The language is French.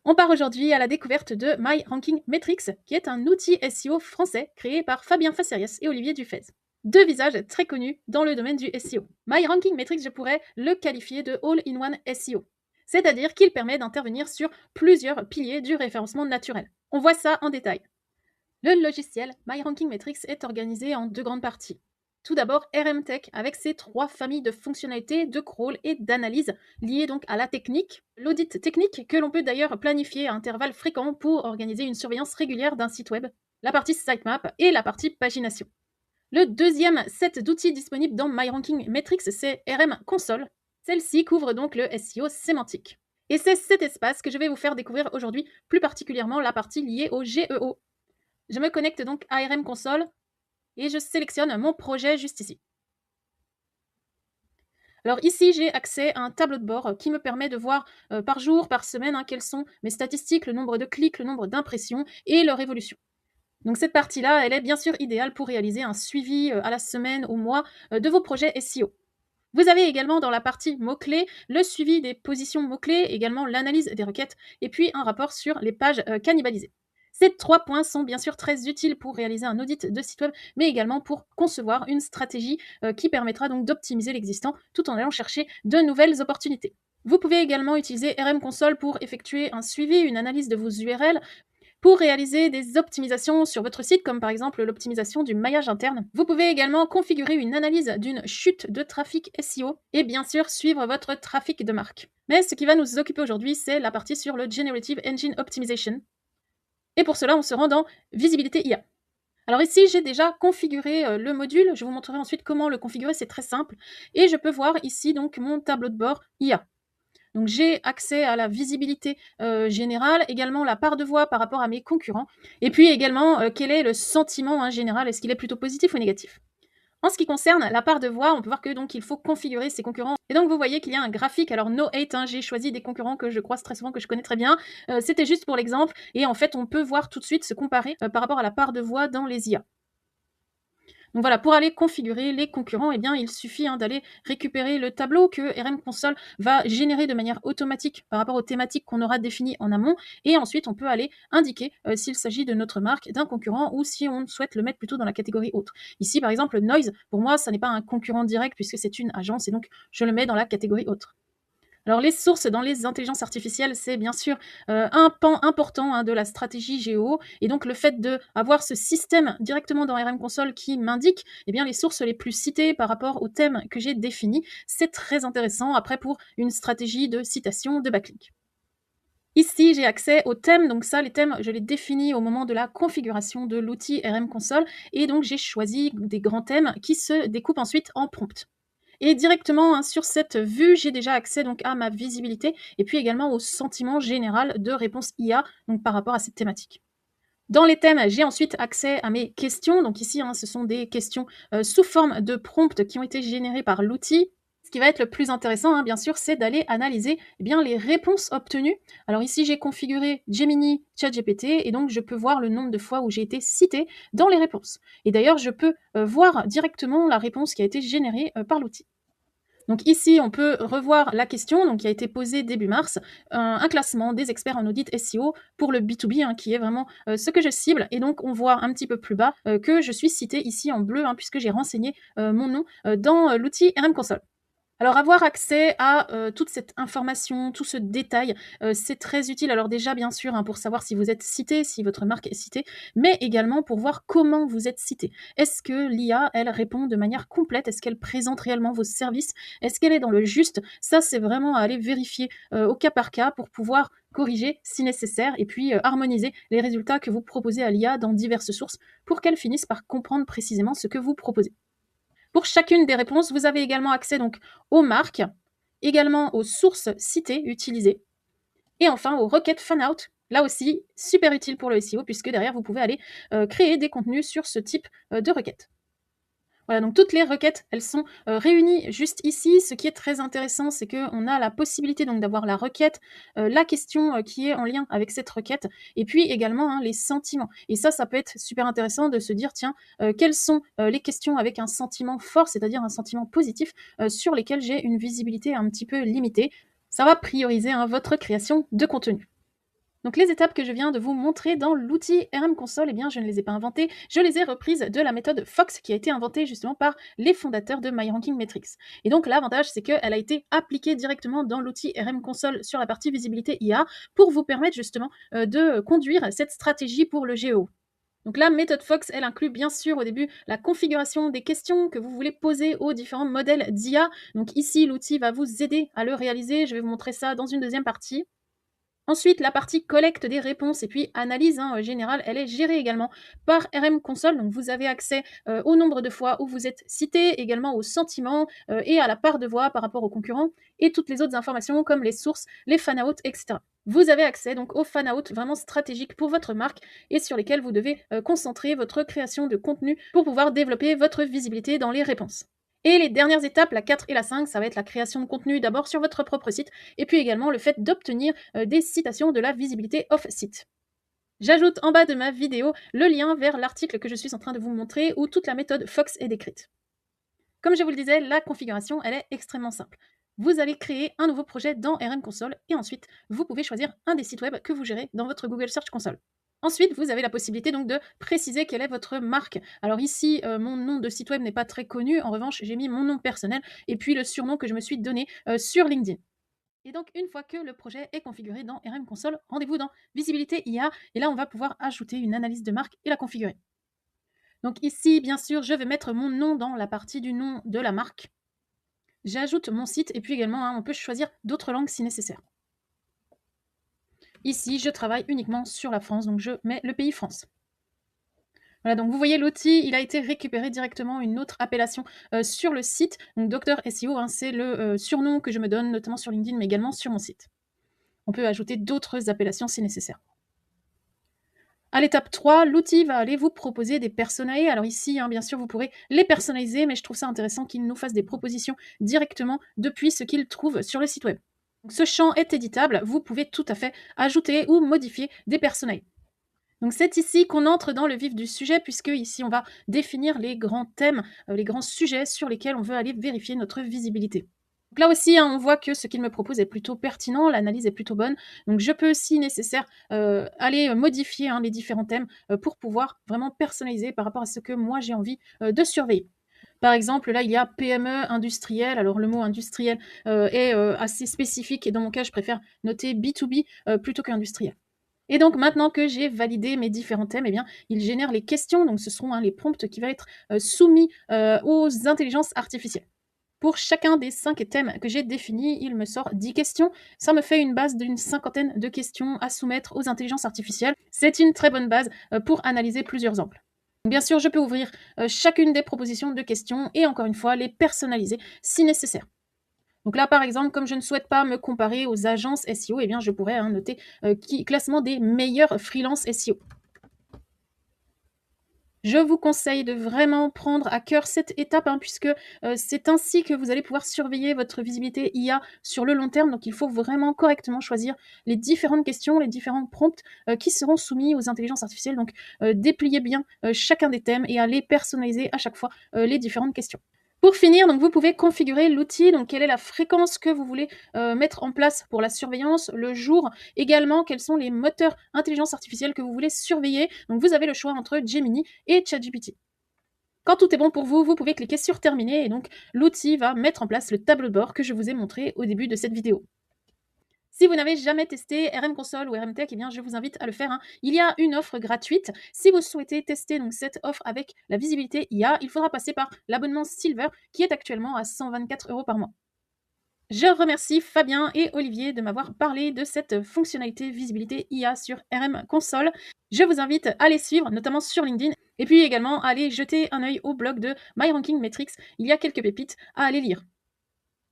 On part aujourd'hui à la découverte de My Ranking Metrics, qui est un outil SEO français créé par Fabien Faceriès et Olivier Dufez. Deux visages très connus dans le domaine du SEO. My Ranking Metrics, je pourrais le qualifier de all-in-one SEO. C'est-à-dire qu'il permet d'intervenir sur plusieurs piliers du référencement naturel. On voit ça en détail. Le logiciel My Ranking Metrics est organisé en deux grandes parties. Tout d'abord, RMTech avec ses trois familles de fonctionnalités, de crawl et d'analyse liées donc à la technique, l'audit technique que l'on peut d'ailleurs planifier à intervalles fréquents pour organiser une surveillance régulière d'un site web, la partie sitemap et la partie pagination. Le deuxième set d'outils disponibles dans My Ranking Metrics, c'est RM Console. Celle-ci couvre donc le SEO sémantique. Et c'est cet espace que je vais vous faire découvrir aujourd'hui, plus particulièrement la partie liée au GEO. Je me connecte donc à RM Console et je sélectionne mon projet juste ici. Alors ici, j'ai accès à un tableau de bord qui me permet de voir par jour, par semaine, quelles sont mes statistiques, le nombre de clics, le nombre d'impressions et leur évolution. Donc cette partie-là, elle est bien sûr idéale pour réaliser un suivi à la semaine, au mois, de vos projets SEO. Vous avez également dans la partie mots-clés le suivi des positions mots-clés, également l'analyse des requêtes et puis un rapport sur les pages cannibalisées. Ces trois points sont bien sûr très utiles pour réaliser un audit de site web, mais également pour concevoir une stratégie qui permettra donc d'optimiser l'existant tout en allant chercher de nouvelles opportunités. Vous pouvez également utiliser RM Console pour effectuer un suivi, une analyse de vos URL, pour réaliser des optimisations sur votre site, comme par exemple l'optimisation du maillage interne. Vous pouvez également configurer une analyse d'une chute de trafic SEO et bien sûr suivre votre trafic de marque. Mais ce qui va nous occuper aujourd'hui, c'est la partie sur le Generative Engine Optimization. Et pour cela, on se rend dans Visibilité IA. Alors ici, j'ai déjà configuré le module. Je vous montrerai ensuite comment le configurer, c'est très simple. Et je peux voir ici donc mon tableau de bord IA. Donc j'ai accès à la visibilité générale, également la part de voix par rapport à mes concurrents, et puis également quel est le sentiment général, est-ce qu'il est plutôt positif ou négatif. En ce qui concerne la part de voix, on peut voir que donc il faut configurer ses concurrents. Et donc vous voyez qu'il y a un graphique, alors no hate, j'ai choisi des concurrents que je croise très souvent, que je connais très bien. C'était juste pour l'exemple, et en fait on peut voir tout de suite se comparer par rapport à la part de voix dans les IA. Donc voilà, pour aller configurer les concurrents, eh bien, il suffit d'aller récupérer le tableau que RM Console va générer de manière automatique par rapport aux thématiques qu'on aura définies en amont. Et ensuite, on peut aller indiquer s'il s'agit de notre marque, d'un concurrent, ou si on souhaite le mettre plutôt dans la catégorie autre. Ici, par exemple, Noise, pour moi, ça n'est pas un concurrent direct puisque c'est une agence et donc je le mets dans la catégorie autre. Alors les sources dans les intelligences artificielles, c'est bien sûr un pan important de la stratégie Géo, et donc le fait d'avoir ce système directement dans RM Console qui m'indique les sources les plus citées par rapport au thème que j'ai défini, c'est très intéressant après pour une stratégie de citation de backlink. Ici, j'ai accès aux thèmes, donc ça, les thèmes, je les définis au moment de la configuration de l'outil RM Console, et donc j'ai choisi des grands thèmes qui se découpent ensuite en prompts. Et directement sur cette vue, j'ai déjà accès donc à ma visibilité et puis également au sentiment général de réponse IA donc par rapport à cette thématique. Dans les thèmes, j'ai ensuite accès à mes questions. Donc ici, ce sont des questions sous forme de prompts qui ont été générées par l'outil. Ce qui va être le plus intéressant, bien sûr, c'est d'aller analyser les réponses obtenues. Alors ici, j'ai configuré Gemini ChatGPT et donc je peux voir le nombre de fois où j'ai été cité dans les réponses. Et d'ailleurs, je peux voir directement la réponse qui a été générée par l'outil. Donc ici, on peut revoir la question donc, qui a été posée début mars, un classement des experts en audit SEO pour le B2B, qui est vraiment ce que je cible. Et donc, on voit un petit peu plus bas que je suis citée ici en bleu, puisque j'ai renseigné mon nom dans l'outil RM Console. Alors avoir accès à toute cette information, tout ce détail, c'est très utile. Alors déjà, bien sûr, pour savoir si vous êtes cité, si votre marque est citée, mais également pour voir comment vous êtes cité. Est-ce que l'IA, elle répond de manière complète? Est-ce qu'elle présente réellement vos services? Est-ce qu'elle est dans le juste? Ça, c'est vraiment à aller vérifier au cas par cas pour pouvoir corriger si nécessaire et puis harmoniser les résultats que vous proposez à l'IA dans diverses sources pour qu'elle finisse par comprendre précisément ce que vous proposez. Pour chacune des réponses, vous avez également accès donc aux marques, également aux sources citées utilisées, et enfin aux requêtes fan-out. Là aussi, super utile pour le SEO, puisque derrière, vous pouvez aller créer des contenus sur ce type de requêtes. Voilà, donc toutes les requêtes, elles sont réunies juste ici. Ce qui est très intéressant, c'est qu'on a la possibilité donc d'avoir la requête, la question qui est en lien avec cette requête, et puis également les sentiments. Et ça peut être super intéressant de se dire, tiens, quelles sont les questions avec un sentiment fort, c'est-à-dire un sentiment positif, sur lesquelles j'ai une visibilité un petit peu limitée. Ça va prioriser votre création de contenu. Donc les étapes que je viens de vous montrer dans l'outil RM Console, eh bien je ne les ai pas inventées, je les ai reprises de la méthode Fox qui a été inventée justement par les fondateurs de MyRanking Metrics. Et donc l'avantage c'est qu'elle a été appliquée directement dans l'outil RM Console sur la partie visibilité IA pour vous permettre justement de conduire cette stratégie pour le GEO. Donc la méthode Fox, elle inclut bien sûr au début la configuration des questions que vous voulez poser aux différents modèles d'IA. Donc ici, l'outil va vous aider à le réaliser. Je vais vous montrer ça dans une deuxième partie. Ensuite, la partie collecte des réponses et puis analyse générale, elle est gérée également par RM Console. Donc, vous avez accès au nombre de fois où vous êtes cité, également aux sentiments et à la part de voix par rapport aux concurrents et toutes les autres informations comme les sources, les fan-out, etc. Vous avez accès donc aux fan-out vraiment stratégiques pour votre marque et sur lesquels vous devez concentrer votre création de contenu pour pouvoir développer votre visibilité dans les réponses. Et les dernières étapes, la 4 et la 5, ça va être la création de contenu d'abord sur votre propre site et puis également le fait d'obtenir des citations de la visibilité off-site. J'ajoute en bas de ma vidéo le lien vers l'article que je suis en train de vous montrer où toute la méthode Fox est décrite. Comme je vous le disais, la configuration, elle est extrêmement simple. Vous allez créer un nouveau projet dans RM Console et ensuite, vous pouvez choisir un des sites web que vous gérez dans votre Google Search Console. Ensuite, vous avez la possibilité donc de préciser quelle est votre marque. Alors ici, mon nom de site web n'est pas très connu. En revanche, j'ai mis mon nom personnel et puis le surnom que je me suis donné sur LinkedIn. Et donc, une fois que le projet est configuré dans RM Console, rendez-vous dans Visibilité IA. Et là, on va pouvoir ajouter une analyse de marque et la configurer. Donc ici, bien sûr, je vais mettre mon nom dans la partie du nom de la marque. J'ajoute mon site et puis également, on peut choisir d'autres langues si nécessaire. Ici, je travaille uniquement sur la France, donc je mets le pays France. Voilà, donc vous voyez l'outil, il a été récupéré directement une autre appellation sur le site. Donc Docteur SEO, c'est le surnom que je me donne, notamment sur LinkedIn, mais également sur mon site. On peut ajouter d'autres appellations si nécessaire. À l'étape 3, l'outil va aller vous proposer des personae. Alors ici, bien sûr, vous pourrez les personnaliser, mais je trouve ça intéressant qu'il nous fasse des propositions directement depuis ce qu'il trouve sur le site web. Donc, ce champ est éditable, vous pouvez tout à fait ajouter ou modifier des personae. Donc c'est ici qu'on entre dans le vif du sujet, puisque ici on va définir les grands thèmes, les grands sujets sur lesquels on veut aller vérifier notre visibilité. Donc là aussi, on voit que ce qu'il me propose est plutôt pertinent, l'analyse est plutôt bonne. Donc je peux, si nécessaire, aller modifier les différents thèmes pour pouvoir vraiment personnaliser par rapport à ce que moi j'ai envie de surveiller. Par exemple, là, il y a PME industriel. Alors, le mot industriel est assez spécifique et dans mon cas, je préfère noter B2B plutôt qu'industriel. Et donc, maintenant que j'ai validé mes différents thèmes, eh bien, il génère les questions. Donc, ce seront les prompts qui vont être soumis aux intelligences artificielles. Pour chacun des 5 thèmes que j'ai définis, il me sort 10 questions. Ça me fait une base d'une 50aine de questions à soumettre aux intelligences artificielles. C'est une très bonne base pour analyser plusieurs angles. Bien sûr, je peux ouvrir chacune des propositions de questions et encore une fois, les personnaliser si nécessaire. Donc là, par exemple, comme je ne souhaite pas me comparer aux agences SEO, eh bien, je pourrais noter classement des meilleurs freelance SEO. Je vous conseille de vraiment prendre à cœur cette étape, puisque c'est ainsi que vous allez pouvoir surveiller votre visibilité IA sur le long terme. Donc, il faut vraiment correctement choisir les différentes questions, les différents prompts qui seront soumis aux intelligences artificielles. Donc, dépliez bien chacun des thèmes et allez personnaliser à chaque fois les différentes questions. Pour finir, donc vous pouvez configurer l'outil, donc quelle est la fréquence que vous voulez mettre en place pour la surveillance, le jour, également quels sont les moteurs intelligence artificielle que vous voulez surveiller. Donc vous avez le choix entre Gemini et ChatGPT. Quand tout est bon pour vous, vous pouvez cliquer sur terminer et donc l'outil va mettre en place le tableau de bord que je vous ai montré au début de cette vidéo. Si vous n'avez jamais testé RM Console ou RM Tech, eh bien, je vous invite à le faire. Il y a une offre gratuite. Si vous souhaitez tester donc, cette offre avec la visibilité IA, il faudra passer par l'abonnement Silver qui est actuellement à 124 € par mois. Je remercie Fabien et Olivier de m'avoir parlé de cette fonctionnalité visibilité IA sur RM Console. Je vous invite à les suivre, notamment sur LinkedIn, et puis également à aller jeter un œil au blog de MyRanking Metrics. Il y a quelques pépites à aller lire.